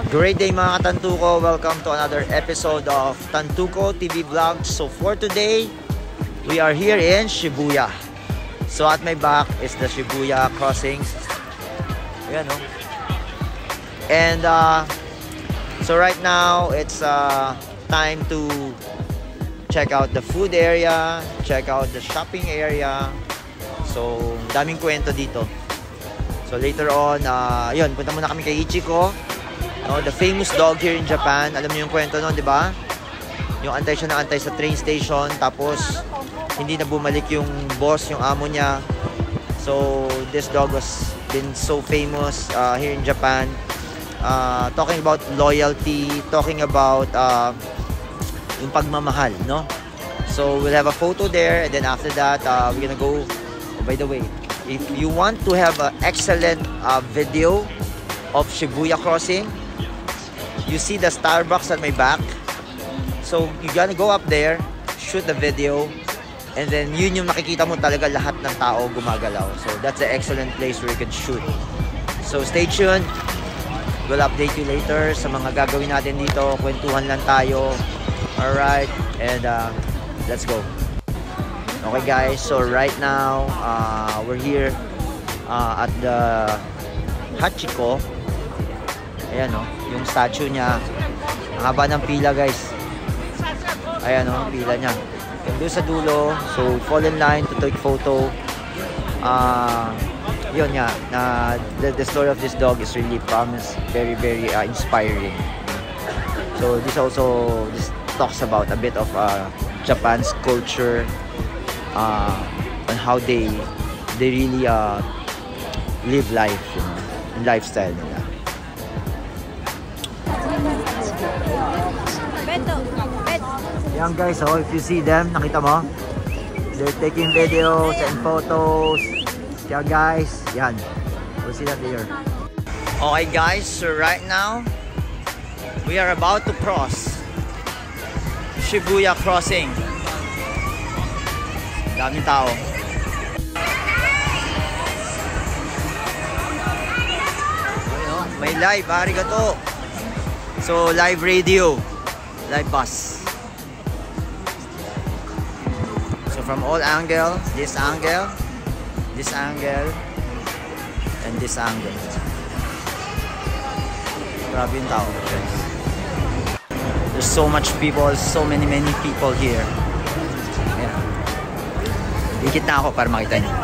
Great day mga katantuko. Welcome to another episode of Tantuko TV Vlog. So for today, we are here in Shibuya. So at my back is the Shibuya crossing. Ayan, oh. And so right now, it's time to check out the food area, check out the shopping area. So daming kwento dito. So later on, yun, punta muna kami kay Ichiko. No, the famous dog here in Japan. Alam niyo yung kwento nun, di ba? Yung antay siya na antay sa train station. Tapos, hindi na bumalik yung boss, yung amo niya. So, this dog was been so famous here in Japan. Talking about loyalty, talking about yung pagmamahal, no? So, we'll have a photo there. And then after that, we're gonna go, oh, by the way, if you want to have an excellent video of Shibuya crossing, you see the Starbucks at my back. So you gotta go up there, shoot the video, and then yun yung makikita mo talaga lahat ng tao gumagalaw. So that's an excellent place where you can shoot. So stay tuned. We'll update you later sa mga gagawin natin dito. Kwentuhan lang tayo. Alright, and let's go. Okay guys, so right now we're here at the Hachiko. Ayan o, yung statue niya. Ang haba ng pila guys. Ayan o, pila niya. Yung doon sa dulo, so fall in line to take photo. Yun nga, the story of this dog is really very inspiring. So this talks about a bit of Japan's culture, on how they really live life, you know, and lifestyle nila. Yan guys, so if you see them, nakita mo, they're taking videos and photos. Yeah guys, yan, we'll see that later. Okay guys, so right now we are about to cross Shibuya crossing. Daming tao. Ayun, may live, arigato. So live radio, live bus. So from all angles, this angle, and this angle. Grabe yung tao. There's so much people, so many people here. Dikit na ako para makita niyo.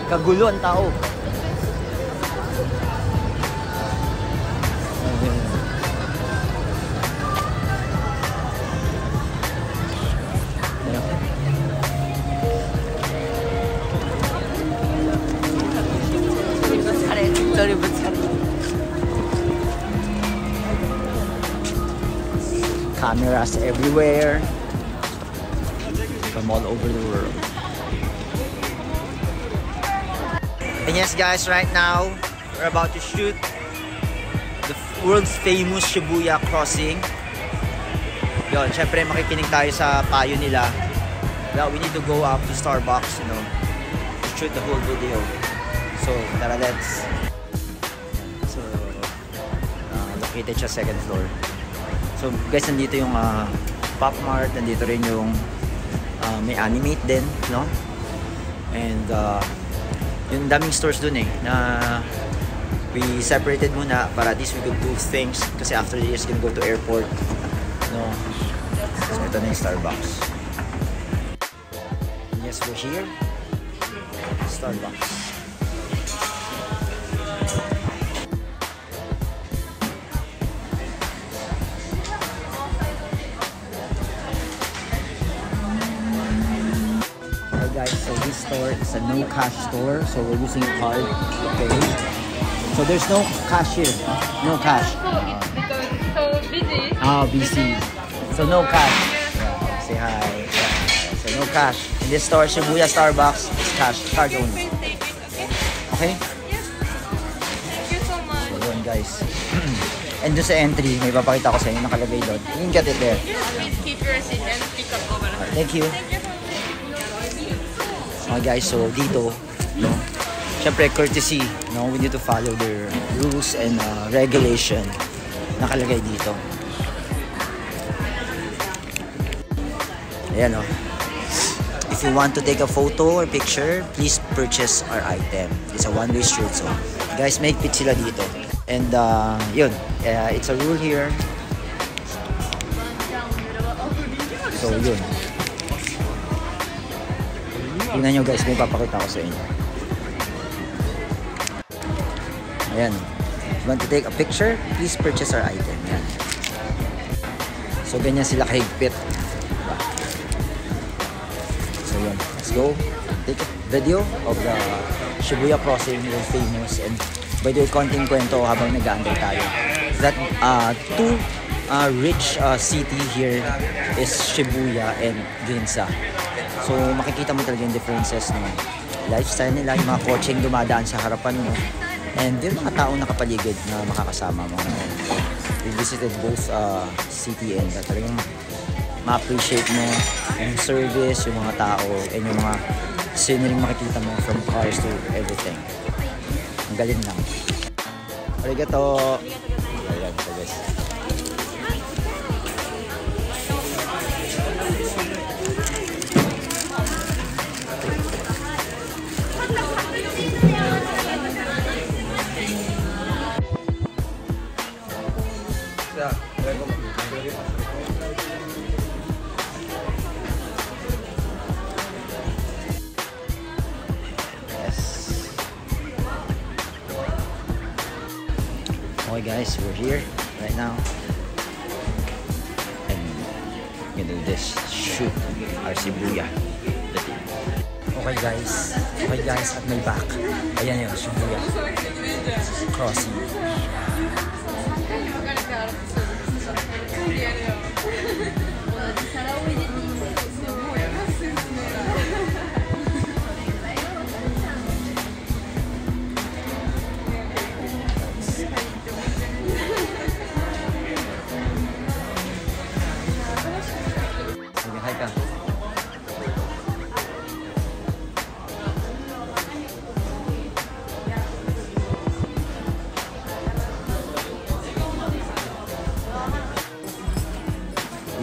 Kagulo ang tao. Cameras everywhere. From all over the world. And yes guys, right now we're about to shoot the world's famous Shibuya crossing. Yon, syempre makikinig tayo sa payo nila. Well, we need to go up to Starbucks, you know, to shoot the whole video. So tara, let's. So located siya second floor. So guys, nandito yung Pop Mart, nandito rin yung may Animate din, no? And yung daming stores dun na we separated muna para at least we could do things kasi after the years gonna go to airport, no? So ito na yung Starbucks. And yes, we're here, Starbucks. Guys, so this store is a no cash store, so we're using a card. Okay, so there's no cash here, no cash. So busy. Oh, busy. So no cash. Yeah, say hi. Yeah. So no cash in this store. Shibuya Starbucks is cash, card only. Okay. Thank you so much. So yun guys. And doon sa entry, may papakita ko sa inyo, nakalagay doon. You can get it there. Keep your receipt and pick up over. Thank you. Okay guys, so dito, no, syempre courtesy, no? We need to follow their rules and regulation nakalagay dito. Ayan, oh. If you want to take a photo or picture, please purchase our item. It's a one-way street, so guys, make fit sila dito. And yun, it's a rule here. So yun. Tingnan nyo guys, may papakita ko sa inyo. Ayan. If you want to take a picture, please purchase our item. Ayan. So ganyan sila kahigpit. So yun, let's go. Take a video of the Shibuya crossing, very famous. And by the way, konting kwento habang nag-aantay tayo. That two rich city here is Shibuya and Ginza. So makikita mo talaga yung differences ng lifestyle nila, yung mga kotseng dumadaan sa harapan mo, and yung mga taong nakapaligid na makakasama mo. We visited both city and talagang ma-appreciate mo yung service, yung mga tao, and yung mga scenery makikita mo from cars to everything. Ang galing lang. Arigato! Arigato guys. Okay guys, we're here right now and we're gonna do this shoot our Shibuya. Okay guys, at may back. Ayan yun, Shibuya crossing.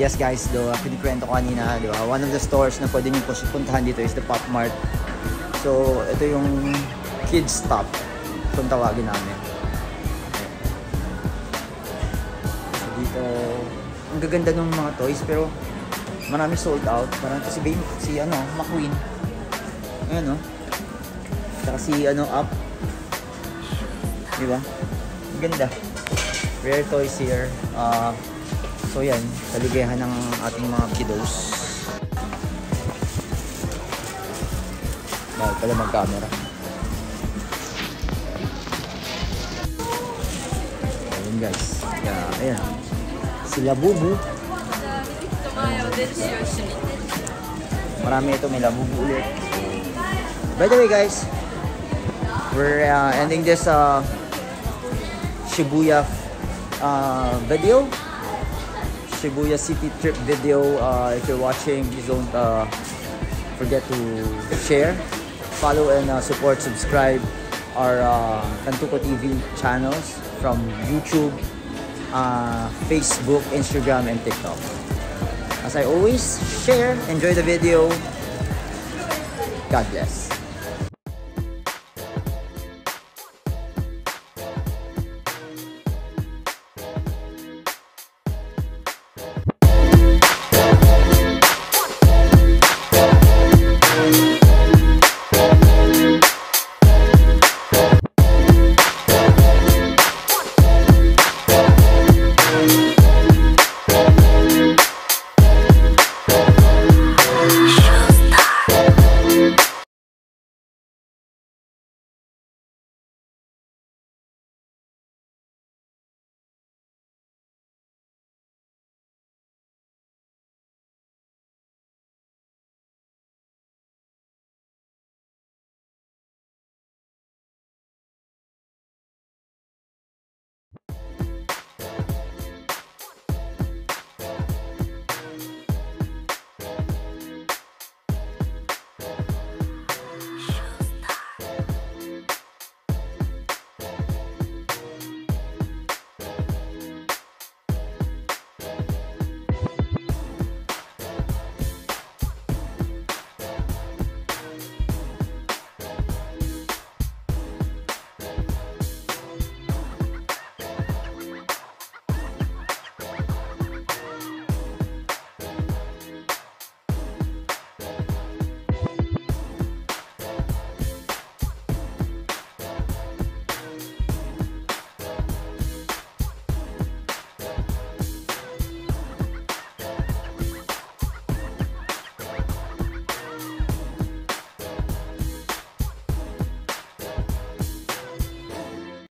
Yes guys, pinikwento ko kanina, di ba? One of the stores na pwede nyo puntahan dito is the Pop Mart. So, ito yung kids stop kung tawagin namin. So, dito, ang gaganda ng mga toys pero marami sold out. Parang si McQueen. Ayan, no? Saka si Up. Di ba? Ang ganda. Rare toys here. So yan, kaligayahan ng ating mga kiddos. Bawal pala mag-camera. Ayun guys. Ayan. Sila Bubu. Marami ito, may Labubu ulit. By the way guys, we're ending this Shibuya video. Shibuya city trip video. If you're watching, please don't forget to share, follow, and support, subscribe our Tantuko TV channels from YouTube, Facebook, Instagram, and TikTok. As I always share, enjoy the video. God bless.